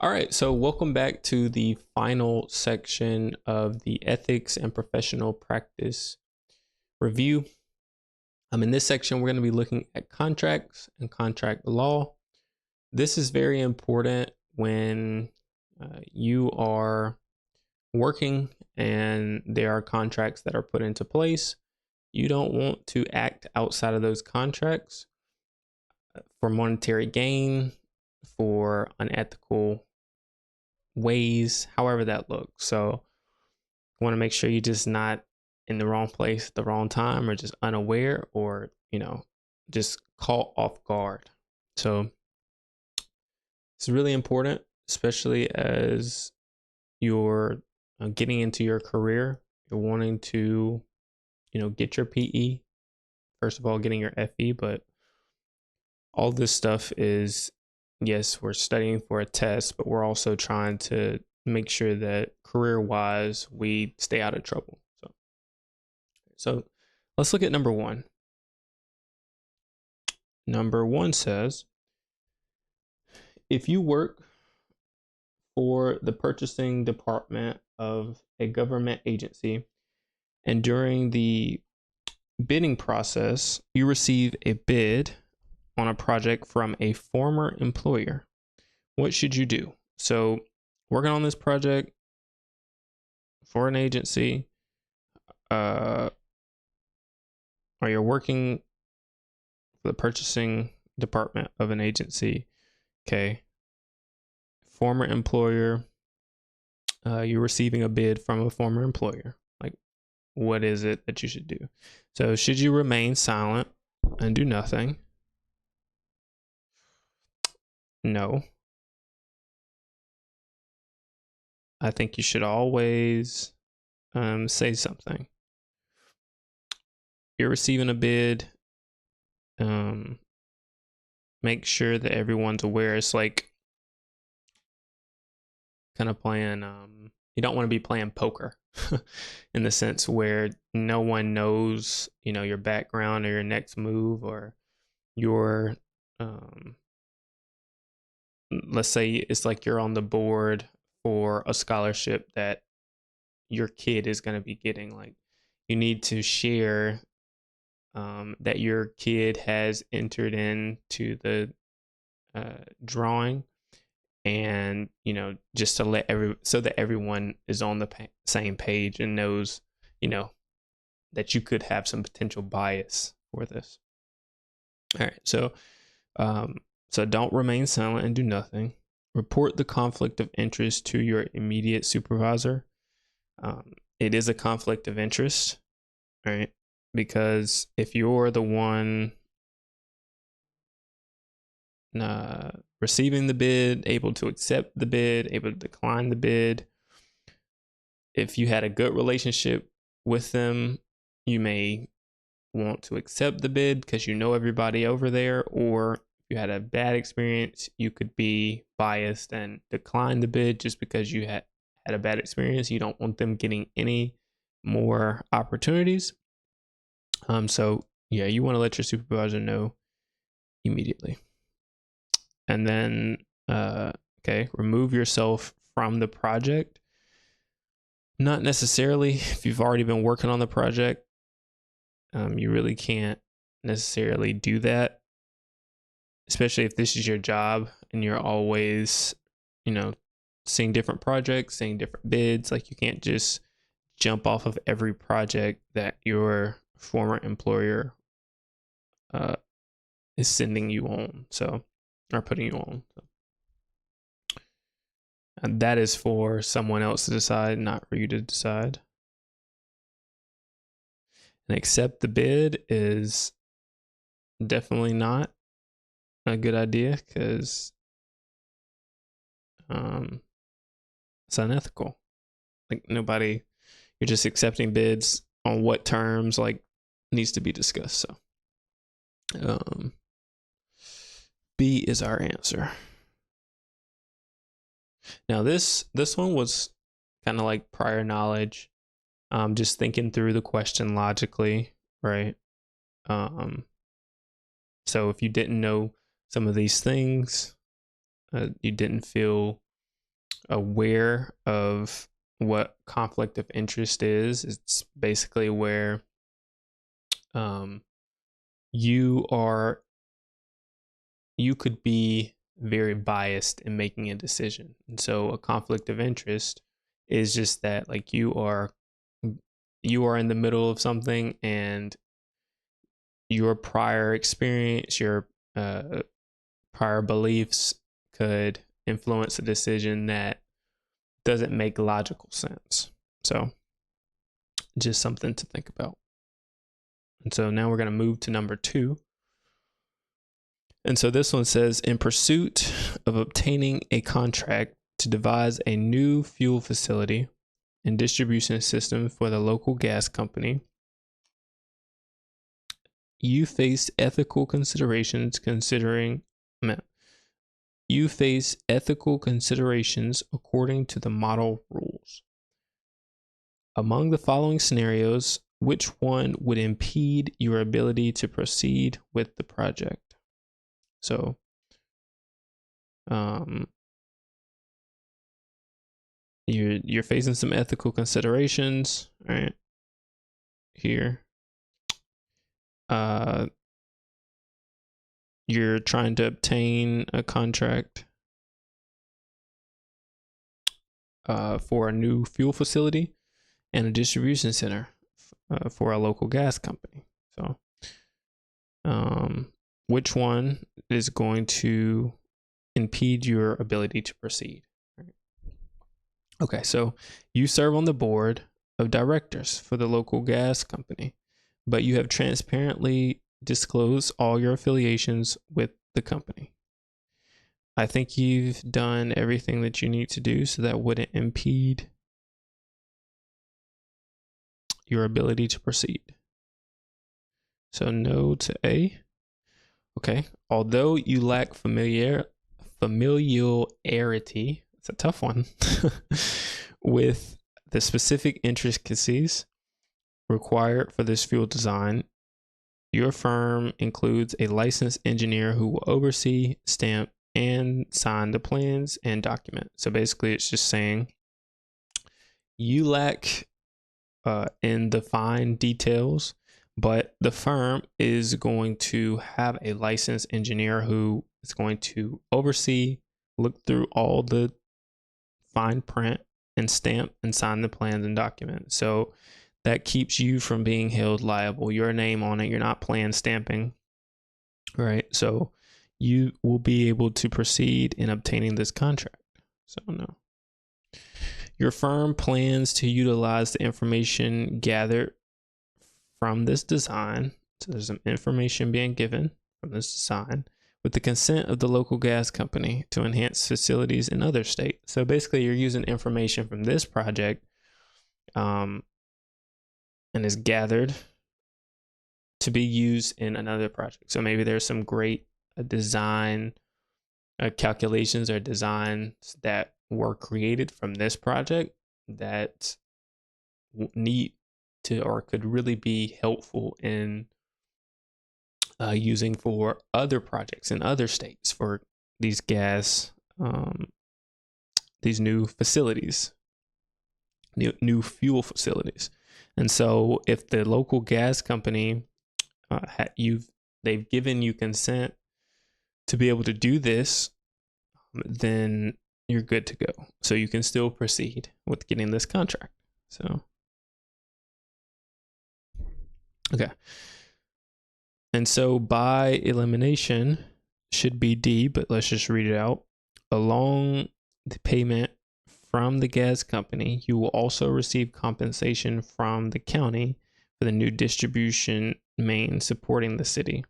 All right, so welcome back to the final section of the ethics and professional practice review. In this section, we're going to be looking at contracts and contract law. This is very important when you are working and there are contracts that are put into place. You don't want to act outside of those contracts for monetary gain, for unethical ways, however that looks. So you want to make sure you're just not in the wrong place at the wrong time, or just unaware, or just caught off guard. So it's really important, especially as you're getting into your career. You're wanting to get your PE, first of all, getting your FE, but all this stuff is, yes, we're studying for a test, but we're also trying to make sure that career-wise we stay out of trouble. So let's look at number one. Number one says, if you work for the purchasing department of a government agency, and during the bidding process, you receive a bid on a project from a former employer, what should you do? So working on this project for an agency, or you're working for the purchasing department of an agency, okay, former employer, you're receiving a bid from a former employer. Like, what is it that you should do? So should you remain silent and do nothing? No. I think you should always say something. You're receiving a bid, make sure that everyone's aware. It's like kind of playing, you don't want to be playing poker in the sense where no one knows, your background or your next move, or your, let's say it's like you're on the board for a scholarship that your kid is going to be getting. Like, you need to share that your kid has entered into the drawing, and just to let so that everyone is on the same page and knows that you could have some potential bias for this. All right, so don't remain silent and do nothing. Report the conflict of interest to your immediate supervisor. It is a conflict of interest, right? Because if you're the one receiving the bid, able to accept the bid, able to decline the bid, if you had a good relationship with them, you may want to accept the bid because you know everybody over there. Or if you had a bad experience, you could be biased and decline the bid just because you had a bad experience. You don't want them getting any more opportunities. So yeah, you want to let your supervisor know immediately. And then, remove yourself from the project. Not necessarily. If you've already been working on the project, you really can't necessarily do that, especially if this is your job and you're always, seeing different projects, seeing different bids. Like, you can't just jump off of every project that your former employer is sending you on, or putting you on. And that is for someone else to decide, not for you to decide. And accept the bid is definitely not a good idea, because it's unethical. Like, you're just accepting bids on what terms, like, needs to be discussed. So B is our answer. Now this one was kind of like prior knowledge, just thinking through the question logically, right? So if you didn't know some of these things, you didn't feel aware of what conflict of interest is. It's basically where you could be very biased in making a decision. And so a conflict of interest is just that, like, you are in the middle of something, and your prior experience, your prior beliefs could influence a decision that doesn't make logical sense. So just something to think about. And so now we're going to move to number 2. And so this one says, in pursuit of obtaining a contract to devise a new fuel facility and distribution system for the local gas company, you face ethical considerations according to the model rules. Among the following scenarios, which one would impede your ability to proceed with the project? So, you're facing some ethical considerations, right? Here, you're trying to obtain a contract for a new fuel facility and a distribution center for a local gas company. So, which one is going to impede your ability to proceed? Okay, so you serve on the board of directors for the local gas company, but you have transparently disclosed all your affiliations with the company. I think you've done everything that you need to do, so that wouldn't impede your ability to proceed. So no to A. Okay. Although you lack familiarity, it's a tough one, with the specific intricacies required for this fuel design, your firm includes a licensed engineer who will oversee, stamp, and sign the plans and document. So basically, it's just saying you lack in the fine details, but the firm is going to have a licensed engineer who is going to oversee, look through all the fine print, and stamp and sign the plans and documents. So that keeps you from being held liable. Your name on it, you're not plan stamping, right? So you will be able to proceed in obtaining this contract. So no. Your firm plans to utilize the information gathered from this design. So there's some information being given from this design with the consent of the local gas company to enhance facilities in other states. So basically, you're using information from this project and is gathered to be used in another project. So maybe there's some great design calculations or designs that were created from this project that need to or could really be helpful in using for other projects in other states for these these new facilities, new fuel facilities. And so if the local gas company they've given you consent to be able to do this, then you're good to go. So you can still proceed with getting this contract. So, okay. And so by elimination should be D, but let's just read it out. Along the payment from the gas company, you will also receive compensation from the county for the new distribution main supporting the city.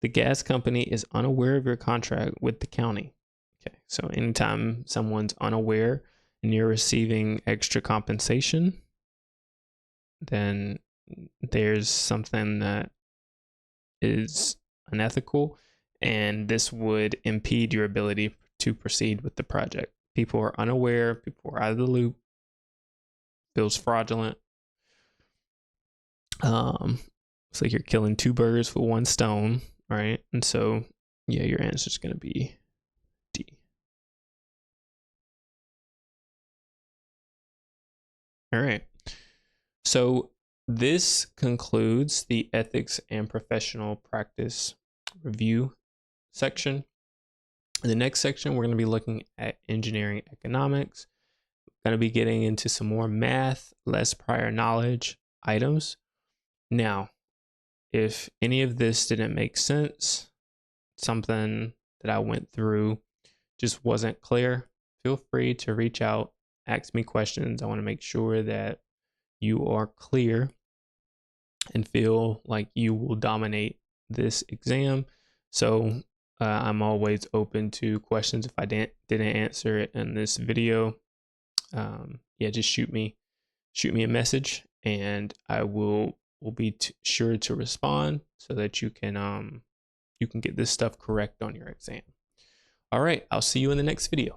The gas company is unaware of your contract with the county. Okay, so anytime someone's unaware and you're receiving extra compensation, then there's something that is unethical, and this would impede your ability to proceed with the project. People are unaware, people are out of the loop, feels fraudulent. It's like you're killing two birds with one stone, right? And so, yeah, your answer is going to be D. All right. So this concludes the ethics and professional practice review section. In the next section, we're going to be looking at engineering economics. We're going to be getting into some more math, less prior knowledge items. Now, if any of this didn't make sense, something that I went through just wasn't clear, feel free to reach out, ask me questions. I want to make sure that you are clear and feel like you will dominate this exam. So I'm always open to questions. If I didn't answer it in this video, yeah, just shoot me a message, and I will be sure to respond so that you can get this stuff correct on your exam. All right, I'll see you in the next video.